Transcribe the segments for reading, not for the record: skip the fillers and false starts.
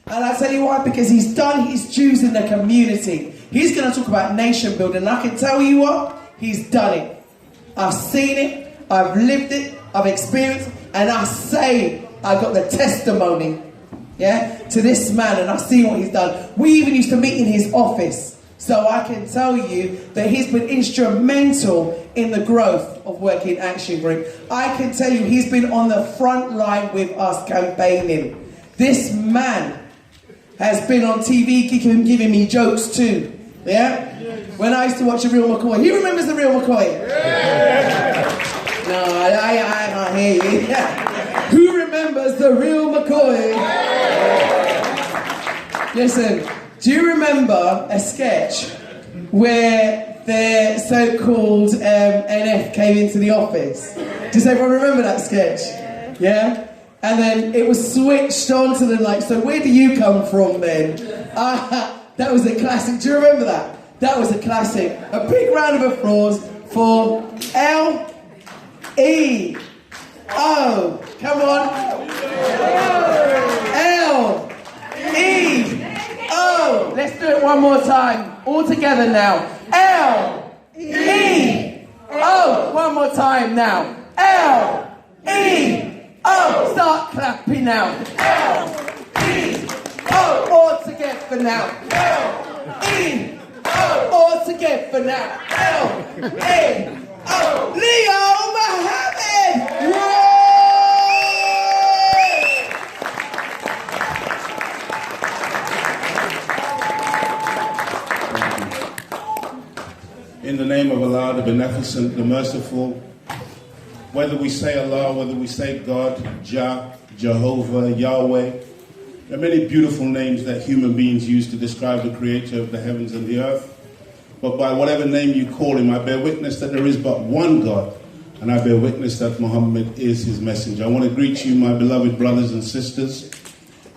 And I tell you why, because he's done his dues in the community. He's going to talk about nation building. And I can tell you what, he's done it. I've seen it, I've lived it, I've experienced it, and I say I got the testimony, to this man, and I've seen what he's done. We even used to meet in his office. So I can tell you that he's been instrumental in the growth of Working Action Group. I can tell you he's been on the front line with us campaigning. This man has been on TV giving me jokes too. Yeah? When I used to watch The Real McCoy. He remembers The Real McCoy? Yeah. No, I hear you. Yeah. Who remembers The Real McCoy? Yeah. Listen. Do you remember a sketch where the so-called NF came into the office? Does everyone remember that sketch? Yeah? And then it was switched on to them like, so where do you come from then? That was a classic. Do you remember that? That was a classic. A big round of applause for L-E-O. Come on. L-E-O. Let's do it one more time. All together now. L-E-O. One more time now. L-E-O. Start clapping now. L-E-O. All together now. L-E-O. All together now. L-E-O. Leo Mohammed. Whoa. In the name of Allah, the Beneficent, the Merciful, whether we say Allah, whether we say God, Jah, Jehovah, Yahweh, there are many beautiful names that human beings use to describe the Creator of the heavens and the earth. But by whatever name you call him, I bear witness that there is but one God, and I bear witness that Muhammad is his messenger. I want to greet you, my beloved brothers and sisters,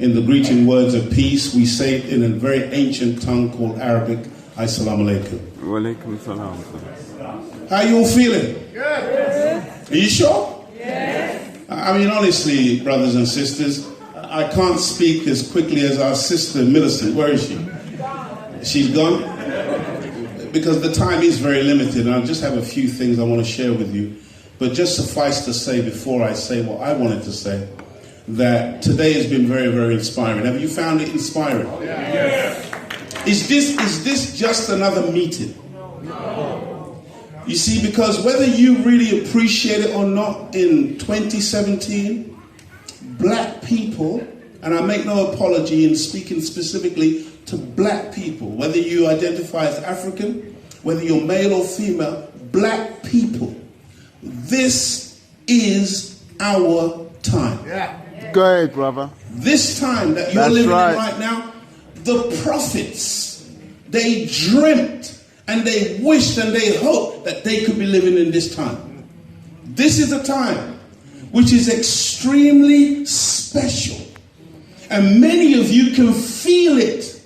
in the greeting words of peace. We say it in a very ancient tongue called Arabic. Assalamu alaikum. Wa alaikum salam. How are you all feeling? Good. Are you sure? Yes. I mean, honestly, brothers and sisters, I can't speak as quickly as our sister Millicent. Where is she? She's gone? Because the time is very limited, and I just have a few things I want to share with you. But just suffice to say, before I say what I wanted to say, that today has been very, very inspiring. Have you found it inspiring? Yes. Is this just another meeting? No. You see, because whether you really appreciate it or not, in 2017, black people, and I make no apology in speaking specifically to black people, whether you identify as African, whether you're male or female, black people, this is our time. Yeah. Go ahead, brother. This time that you're living in right now, the prophets, they dreamt and they wished and they hoped that they could be living in this time. This is a time which is extremely special. And many of you can feel it,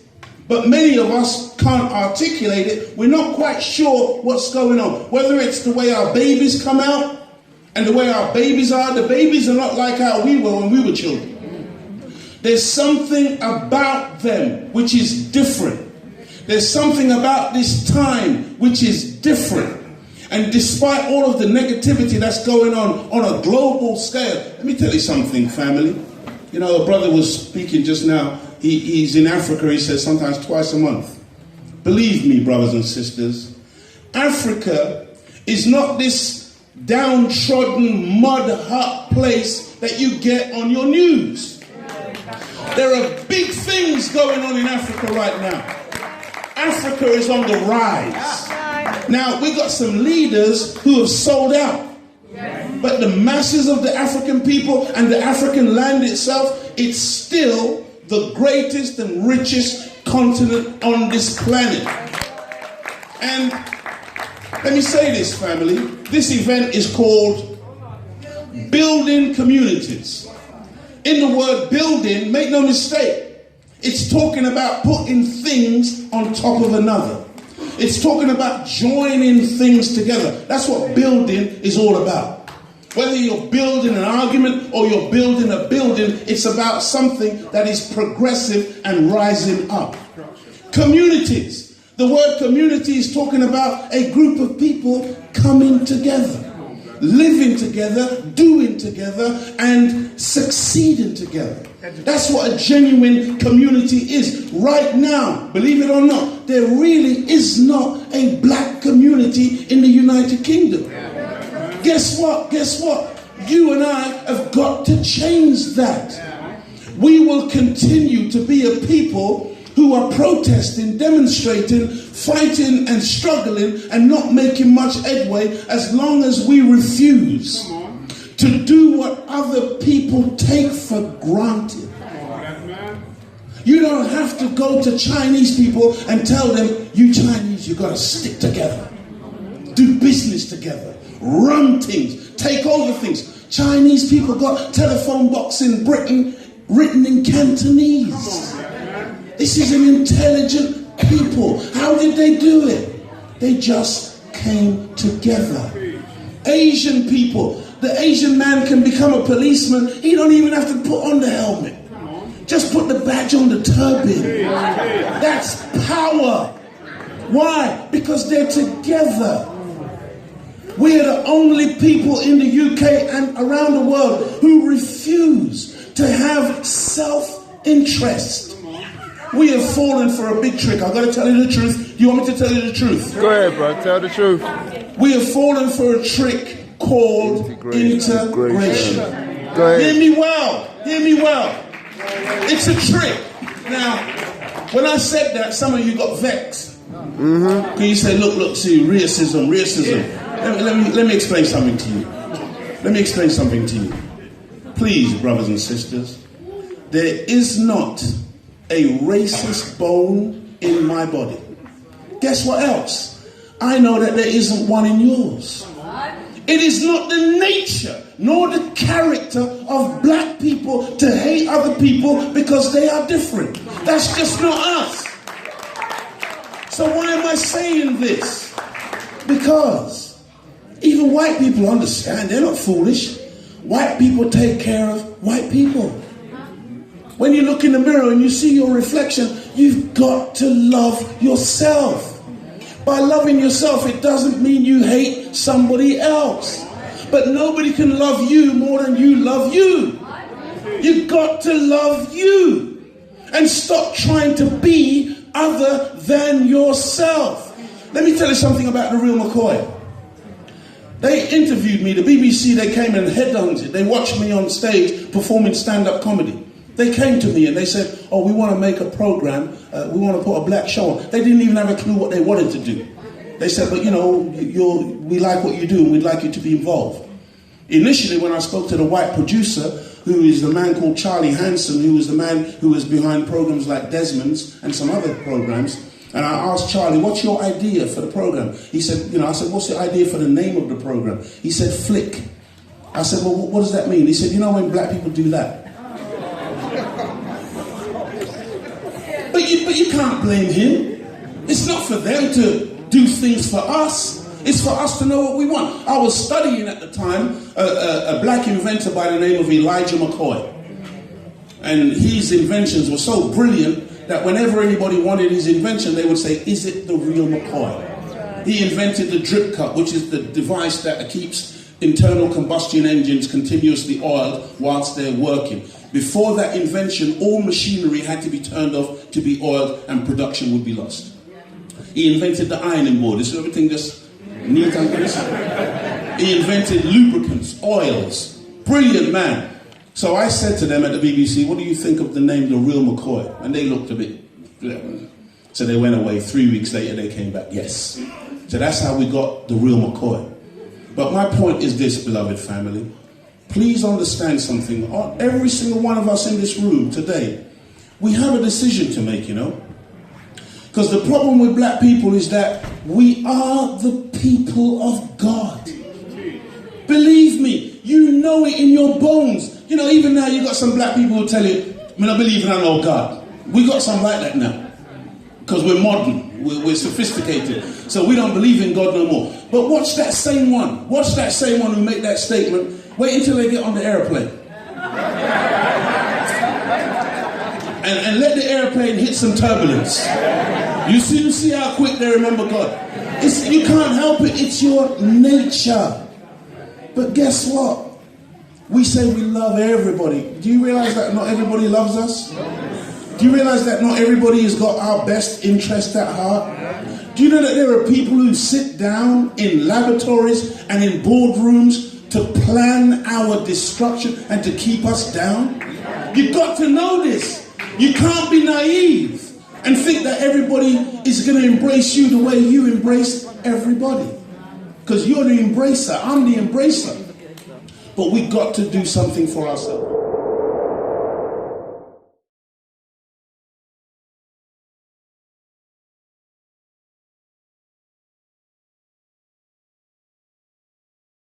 but many of us can't articulate it. We're not quite sure what's going on. Whether it's the way our babies come out and the way our babies are. The babies are not like how we were when we were children. There's something about them which is different. There's something about this time which is different. And despite all of the negativity that's going on a global scale, let me tell you something, family. You know, a brother was speaking just now. He's in Africa, he says sometimes twice a month. Believe me, brothers and sisters, Africa is not this downtrodden mud hut place that you get on your news. There are big things going on in Africa right now. Africa is on the rise. Now, we got some leaders who have sold out. But the masses of the African people and the African land itself, it's still the greatest and richest continent on this planet. And let me say this, family. This event is called Building Communities. In the word building, make no mistake, it's talking about putting things on top of another. It's talking about joining things together. That's what building is all about. Whether you're building an argument or you're building a building, it's about something that is progressive and rising up. Communities. The word community is talking about a group of people coming together, living together, doing together, and succeeding together. That's what a genuine community is. Right now, believe it or not, there really is not a black community in the United Kingdom. Guess what? Guess what? You and I have got to change that. We will continue to be a people who are protesting, demonstrating, fighting and struggling and not making much headway as long as we refuse to do what other people take for granted. You don't have to go to Chinese people and tell them, you Chinese, you got to stick together. Do business together. Run things. Take over things. Chinese people got telephone box in Britain written in Cantonese. This is an intelligent people. How did they do it? They just came together. Asian people. The Asian man can become a policeman. He don't even have to put on the helmet. Just put the badge on the turban. That's power. Why? Because they're together. We are the only people in the UK and around the world who refuse to have self-interest. We have fallen for a big trick. I've got to tell you the truth. Do you want me to tell you the truth? Go ahead, bro. Tell the truth. We have fallen for a trick called integration. Go ahead. Hear me well. Hear me well. It's a trick. Now, when I said that, some of you got vexed. Can you say, look, see, racism. Let me explain something to you. Let me explain something to you. Please, brothers and sisters, there is not a racist bone in my body. Guess what else? I know that there isn't one in yours. It is not the nature nor the character of black people to hate other people because they are different. That's just not us. So why am I saying this? Because even white people understand, they're not foolish. White people take care of white people. When you look in the mirror and you see your reflection, you've got to love yourself. By loving yourself, it doesn't mean you hate somebody else. But nobody can love you more than you love you. You've got to love you. And stop trying to be other than yourself. Let me tell you something about the real McCoy. They interviewed me, the BBC, they came and headhunted. They watched me on stage performing stand-up comedy. They came to me and they said, oh, we want to make a program, we want to put a black show on. They didn't even have a clue what they wanted to do. They said, but you know, we like what you do and we'd like you to be involved. Initially, when I spoke to the white producer, who is the man called Charlie Hanson, who was the man who was behind programs like Desmond's and some other programs, and I asked Charlie, what's your idea for the program? He said, I said, what's the idea for the name of the program? He said, Flick. I said, well, what does that mean? He said, you know when black people do that? But you can't blame him. It's not for them to do things for us. It's for us to know what we want. I was studying at the time a black inventor by the name of Elijah McCoy. And his inventions were so brilliant that whenever anybody wanted his invention, they would say, is it the real McCoy? He invented the drip cup, which is the device that keeps internal combustion engines continuously oiled whilst they're working. Before that invention, all machinery had to be turned off to be oiled and production would be lost. He invented the ironing board. This is everything just neat and crisp. He invented lubricants, oils. Brilliant man. So I said to them at the BBC, what do you think of the name The Real McCoy? And they looked a bit. So they went away. 3 weeks later they came back. Yes. So that's how we got The Real McCoy. But my point is this, beloved family. Please understand something. Every single one of us in this room today, we have a decision to make, Because the problem with black people is that we are the people of God. Believe me, you know it in your bones. Even now you got some black people who tell you, I believe in no God. We got some like that now. Because we're modern. We're sophisticated. So we don't believe in God no more. But watch that same one. Watch that same one who make that statement. Wait until they get on the airplane. And let the airplane hit some turbulence. You see how quick they remember God. You can't help it. It's your nature. But guess what? We say we love everybody. Do you realize that not everybody loves us? Do you realize that not everybody has got our best interest at heart? Do you know that there are people who sit down in laboratories and in boardrooms to plan our destruction and to keep us down? You've got to know this. You can't be naive and think that everybody is going to embrace you the way you embrace everybody. Because you're the embracer. I'm the embracer. But we got to do something for ourselves.